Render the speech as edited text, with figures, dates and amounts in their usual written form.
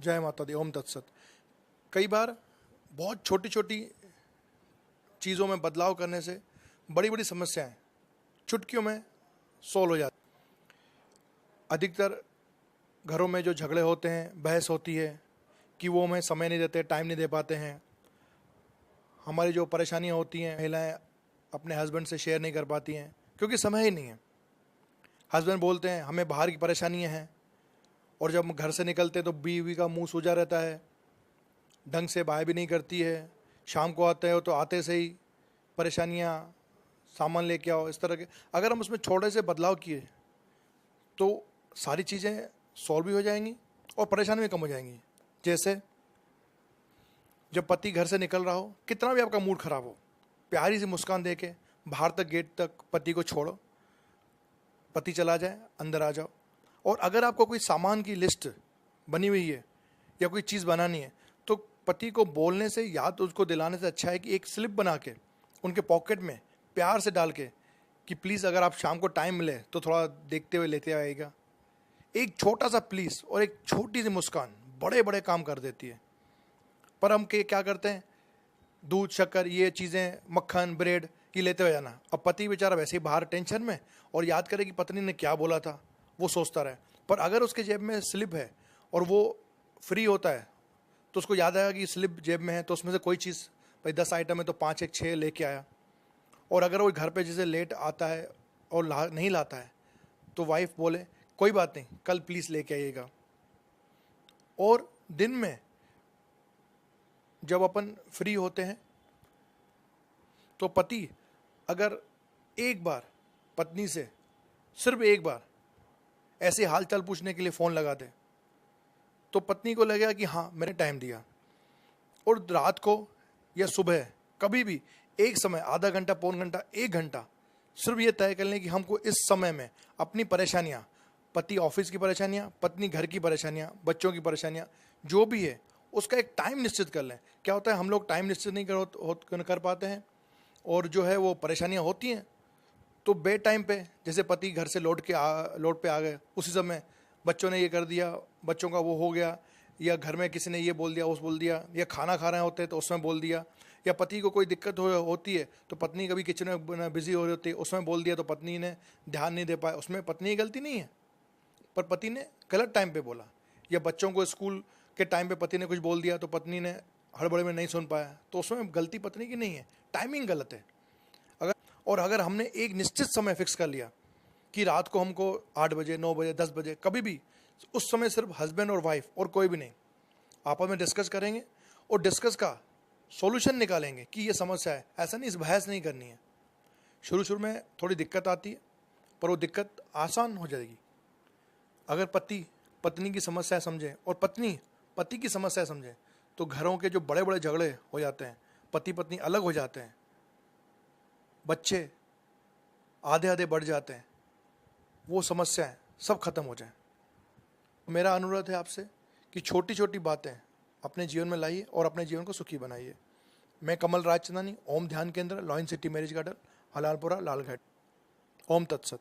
जय माता दी। ओम तत्सत। कई बार बहुत छोटी छोटी चीज़ों में बदलाव करने से बड़ी बड़ी समस्याएं चुटकियों में सोल्व हो जाती। अधिकतर घरों में जो झगड़े होते हैं, बहस होती है कि वो हमें समय नहीं देते, टाइम नहीं दे पाते हैं। हमारी जो परेशानियां होती हैं, महिलाएं अपने हस्बैंड से शेयर नहीं कर पाती हैं क्योंकि समय ही नहीं है। हस्बैंड बोलते हैं हमें बाहर की परेशानियां हैं, और जब हम घर से निकलते हैं तो बीवी का मुंह सूजा रहता है, ढंग से बाय भी नहीं करती है। शाम को आते हो तो आते से ही परेशानियां, सामान लेके आओ, इस तरह के। अगर हम उसमें छोटे से बदलाव किए तो सारी चीज़ें सॉल्व भी हो जाएंगी और परेशानी भी कम हो जाएंगी। जैसे जब पति घर से निकल रहा हो, कितना भी आपका मूड खराब हो, प्यारी सी मुस्कान दे के बाहर तक, गेट तक पति को छोड़ो, पति चला जाए, अंदर आ जाओ। और अगर आपको कोई सामान की लिस्ट बनी हुई है या कोई चीज़ बनानी है तो पति को बोलने से, याद उसको दिलाने से अच्छा है कि एक स्लिप बना के उनके पॉकेट में प्यार से डाल के कि प्लीज़ अगर आप शाम को टाइम मिले तो थोड़ा देखते हुए लेते आएगा। एक छोटा सा प्लीज़ और एक छोटी सी मुस्कान बड़े बड़े काम कर देती है। पर हम क्या करते हैं, दूध, शक्कर, ये चीज़ें, मक्खन, ब्रेड, ये लेते हुए जाना। अब पति बेचारा वैसे ही बाहर टेंशन में, और याद करे कि पत्नी ने क्या बोला था, वो सोचता रहे। पर अगर उसके जेब में स्लिप है और वो फ्री होता है तो उसको याद आएगा कि स्लिप जेब में है, तो उसमें से कोई चीज़, भाई 10 आइटम है तो 5 एक 6 लेके आया। और अगर वो घर पे जैसे लेट आता है और नहीं लाता है तो वाइफ बोले कोई बात नहीं, कल प्लीज़ लेके आइएगा। और दिन में जब अपन फ्री होते हैं तो पति अगर एक बार पत्नी से, सिर्फ एक बार ऐसे हाल चाल पूछने के लिए फ़ोन लगा दे तो पत्नी को लगेगा कि हाँ मैंने टाइम दिया। और रात को या सुबह कभी भी एक समय, आधा घंटा, पौन घंटा, 1 घंटा, सिर्फ ये तय कर लें कि हमको इस समय में अपनी परेशानियाँ, पति ऑफिस की परेशानियाँ, पत्नी घर की परेशानियाँ, बच्चों की परेशानियाँ, जो भी है उसका एक टाइम निश्चित कर लें। क्या होता है, हम लोग टाइम निश्चित नहीं कर पाते हैं और जो है वो परेशानियाँ होती हैं। तो बे टाइम पे, जैसे पति घर से लौट पे आ गए, उसी समय बच्चों ने ये कर दिया, बच्चों का वो हो गया, या घर में किसी ने ये बोल दिया, उस बोल दिया, या खाना खा रहे होते हैं तो उसमें बोल दिया, या पति को कोई दिक्कत होती है तो पत्नी कभी किचन में बिजी हो रही होती है, उसमें बोल दिया तो पत्नी ने ध्यान नहीं दे पाया। उसमें पत्नी की गलती नहीं है, पर पति ने गलत टाइम पे बोला। या बच्चों को स्कूल के टाइम पे पति ने कुछ बोल दिया तो पत्नी ने हड़बड़े में नहीं सुन पाया, तो उसमें गलती पत्नी की नहीं है, टाइमिंग गलत है। अगर हमने एक निश्चित समय फिक्स कर लिया कि रात को हमको 8 बजे, 9 बजे, 10 बजे, कभी भी, उस समय सिर्फ हस्बैंड और वाइफ और कोई भी नहीं, आपस में डिस्कस करेंगे और डिस्कस का सॉल्यूशन निकालेंगे कि ये समस्या है। ऐसा नहीं, इस बहस नहीं करनी है। शुरू में थोड़ी दिक्कत आती है पर वो दिक्कत आसान हो जाएगी अगर पति पत्नी की समस्या समझे और पत्नी पति की समस्या समझे। तो घरों के जो बड़े बड़े झगड़े हो जाते हैं, पति पत्नी अलग हो जाते हैं, बच्चे आधे आधे बढ़ जाते हैं, वो समस्याएं सब खत्म हो जाएं। मेरा अनुरोध है आपसे कि छोटी छोटी बातें अपने जीवन में लाइए और अपने जीवन को सुखी बनाइए। मैं कमल राजचंदानी, Om Dhyan Kendra, Lion City Marriage Garden, Halalpura, Lalgarh. ओम तत्सत।